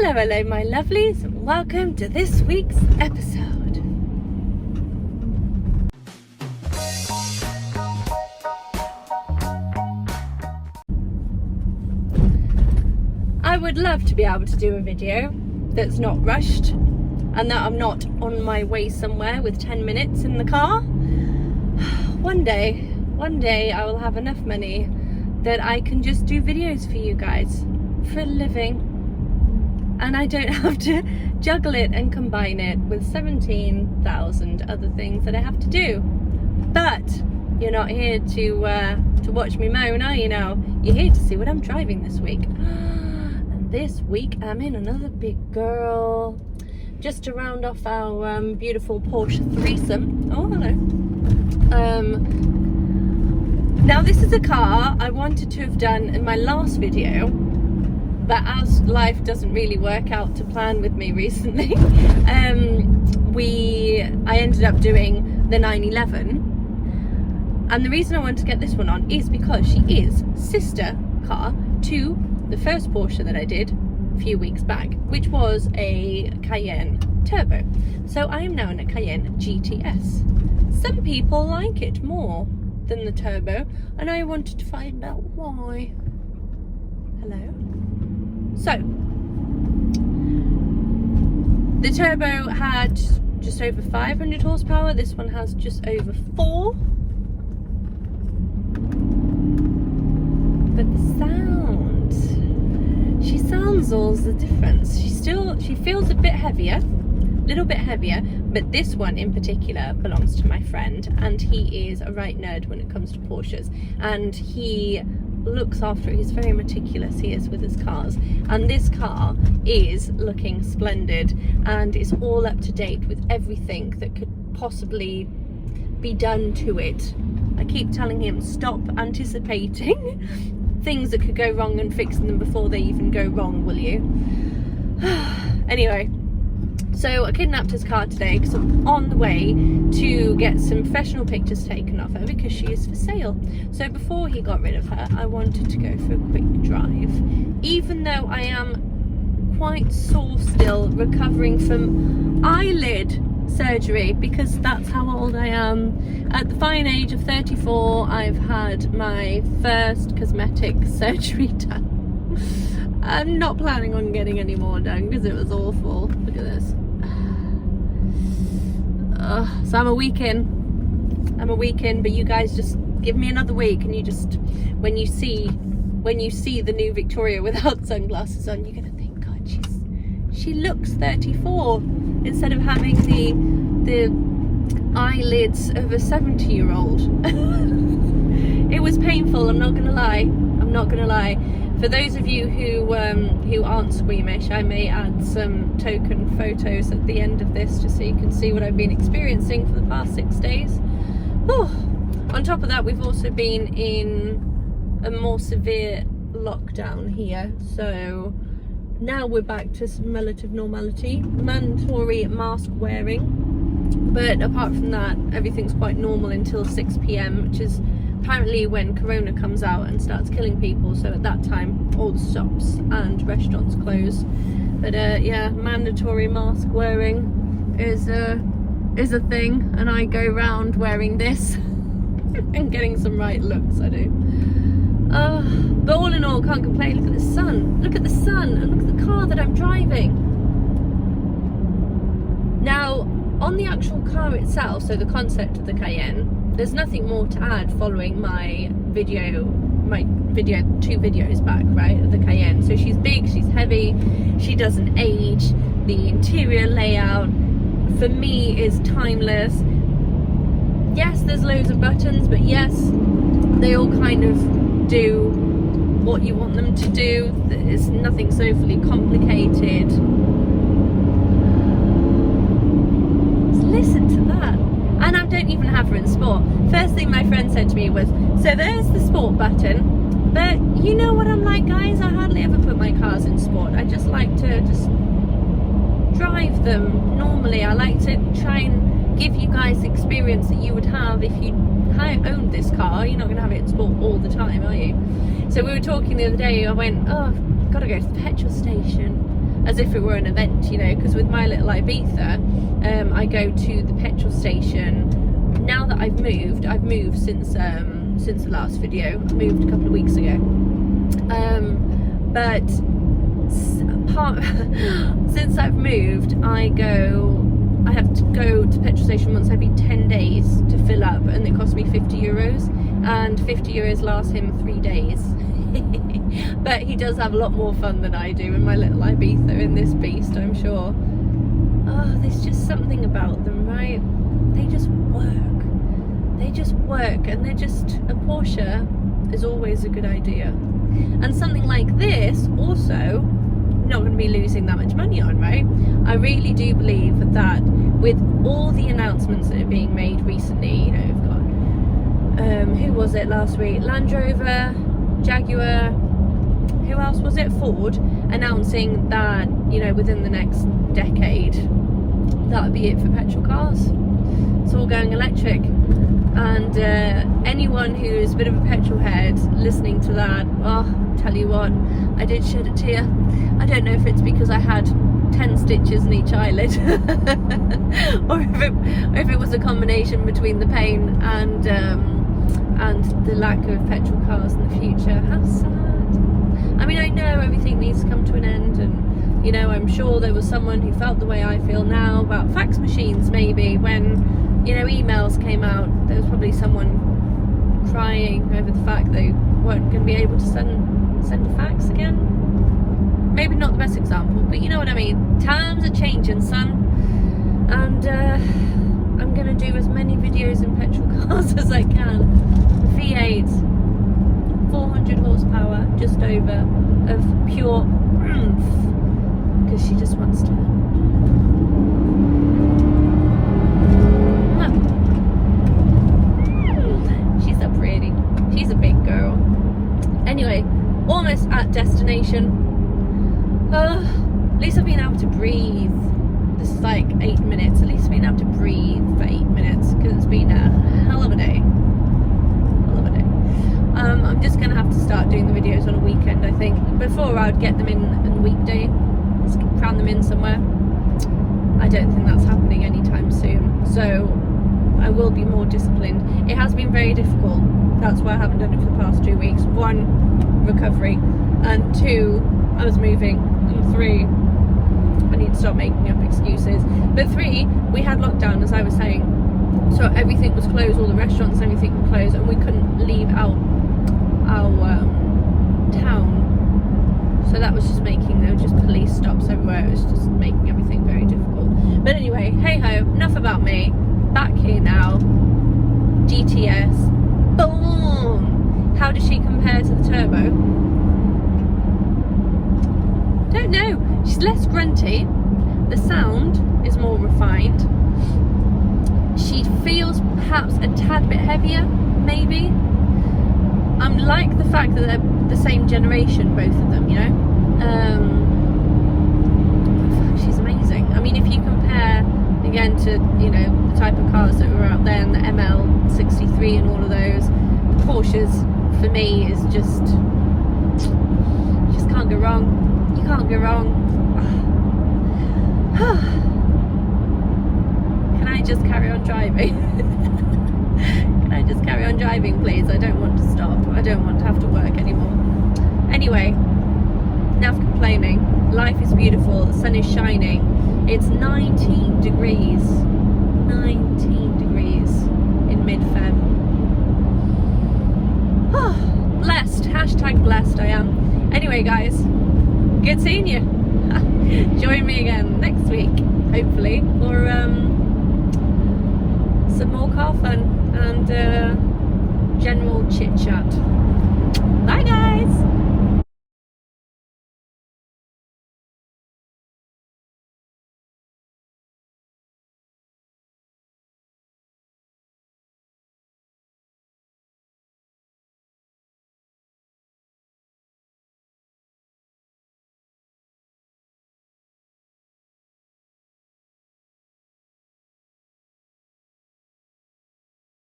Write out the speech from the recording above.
Hello my lovelies, and welcome to this week's episode. I would love to be able to do a video that's not rushed and that I'm not on my way somewhere with 10 minutes in the car. One day I will have enough money that I can just do videos for you guys for a living. And I don't have to juggle it and combine it with 17,000 other things that I have to do. But you're not here to watch me moan, are you now? You're here to see what I'm driving this week. And this week I'm in another big girl. Just to round off our beautiful Porsche threesome. Oh, hello. Now this is a car I wanted to have done in my last video, but as life doesn't really work out to plan with me recently, I ended up doing the 911. And the reason I wanted to get this one on is because she is sister car to the first Porsche that I did a few weeks back, which was a Cayenne Turbo. So I am now in a Cayenne GTS. Some people like it more than the Turbo, and I wanted to find out why. Hello? So, the Turbo had just over 500 horsepower, this one has just over 4. But the sound, she sounds all the difference. She feels a bit heavier, little bit heavier, but this one in particular belongs to my friend, and he is a right nerd when it comes to Porsches, and he looks after it. He's very meticulous, he is, with his cars, and this car is looking splendid and is all up to date with everything that could possibly be done to it. I keep telling him, stop anticipating things that could go wrong and fixing them before they even go wrong, will you? Anyway, so I kidnapped his car today because I'm on the way to get some professional pictures taken of her because she is for sale. So before he got rid of her, I wanted to go for a quick drive. Even though I am quite sore still, recovering from eyelid surgery, because that's how old I am. At the fine age of 34, I've had my first cosmetic surgery done. I'm not planning on getting any more done because it was awful. Look at this. So I'm a week in, but you guys just give me another week, and you just, when you see the new Victoria without sunglasses on, you're gonna think, God, she looks 34 instead of having the eyelids of a 70-year-old. It was painful, I'm not gonna lie. For those of you who aren't squeamish, I may add some token photos at the end of this just so you can see what I've been experiencing for the past 6 days. Oh. On top of that, we've also been in a more severe lockdown here, so now we're back to some relative normality. Mandatory mask wearing, but apart from that, everything's quite normal until 6 PM, which is apparently when Corona comes out and starts killing people. So at that time, all the shops and restaurants close. But yeah, mandatory mask wearing is a thing, and I go around wearing this and getting some right looks, I do. But all in all, can't complain. Look at the sun, and look at the car that I'm driving. Now, on the actual car itself, so the concept of the Cayenne, there's nothing more to add following my video 2 videos back, right, of the Cayenne. So she's big, she's heavy, she doesn't age, the interior layout for me is timeless. Yes, there's loads of buttons, but yes, they all kind of do what you want them to do. It's nothing so fully complicated. Just listen to that. And I don't even have her in sport. First thing my friend said to me was, so there's the sport button, but you know what I'm like, guys, I hardly ever put my cars in sport. I just like to just drive them normally. I like to try and give you guys the experience that you would have if you owned this car. You're not going to have it in sport all the time, are you? So we were talking the other day, I went, oh, I've got to go to the petrol station. as if it were an event, you know, because with my little Ibiza, I go to the petrol station. Now that I've moved since the last video. I moved a couple of weeks ago, but since I've moved, I have to go to petrol station once every 10 days to fill up, and it costs me €50, and €50 lasts him 3 days. But he does have a lot more fun than I do in my little Ibiza in this beast, I'm sure. Oh, there's just something about them, right? They just work, and they're just, a Porsche is always a good idea. And something like this also not going to be losing that much money on, right? I really do believe that with all the announcements that are being made recently, you know, we've got who was it last week? Land Rover, Jaguar, who else was it? Ford, announcing that, you know, within the next decade that'll be it for petrol cars. It's all going electric. And anyone who's a bit of a petrol head listening to that, oh, tell you what, I did shed a tear. I don't know if it's because I had 10 stitches in each eyelid or if it was a combination between the pain and the lack of petrol cars in the future. How sad. I mean, I know everything needs to come to an end, and you know, I'm sure there was someone who felt the way I feel now about fax machines. Maybe when, you know, emails came out, there was probably someone crying over the fact they weren't going to be able to send a fax again. Maybe not the best example, but you know what I mean. Times are changing, son, and I'm going to do as many videos in petrol cars as I can. V8, 400 horsepower, just over, of pure oomph, because she just wants to. She's so pretty. She's a big girl. Anyway, almost at destination. At least I've been able to breathe. This is like 8 minutes. At least I've been able to breathe for 8 minutes, because it's been a hell of a day. I'm just going to have to start doing the videos on a weekend, I think. Before I'd get them in a weekday, just cram them in somewhere. I don't think that's happening anytime soon. So I will be more disciplined. It has been very difficult. That's why I haven't done it for the past 2 weeks. 1, recovery, and 2, I was moving, and 3, I need to stop making up excuses. But 3, we had lockdown, as I was saying, so everything was closed, all the restaurants, everything were closed, and we couldn't leave our town. So that was just making, there were just police stops everywhere. It was just making everything very difficult. But anyway, hey ho, enough about me. Back here now. GTS. Boom! How does she compare to the turbo? Don't know. She's less grunty. The sound is more refined. She feels perhaps a tad bit heavier, maybe. I'm like the fact that they're the same generation, both of them, you know. She's amazing. I mean, if you compare again to, you know, the type of cars that were out there, and the ML63 and all of those, Porsches for me is just can't go wrong. You can't go wrong. Can I just carry on driving? Can I just carry on driving, please? I don't want to stop. I don't want to have to work anymore. Anyway, enough complaining. Life is beautiful. The sun is shining. It's 19 degrees. 19 degrees in mid-Feb. Blessed. Hashtag blessed I am. Anyway, guys, good seeing you. Join me again next week, hopefully, for some more car fun and general chit chat.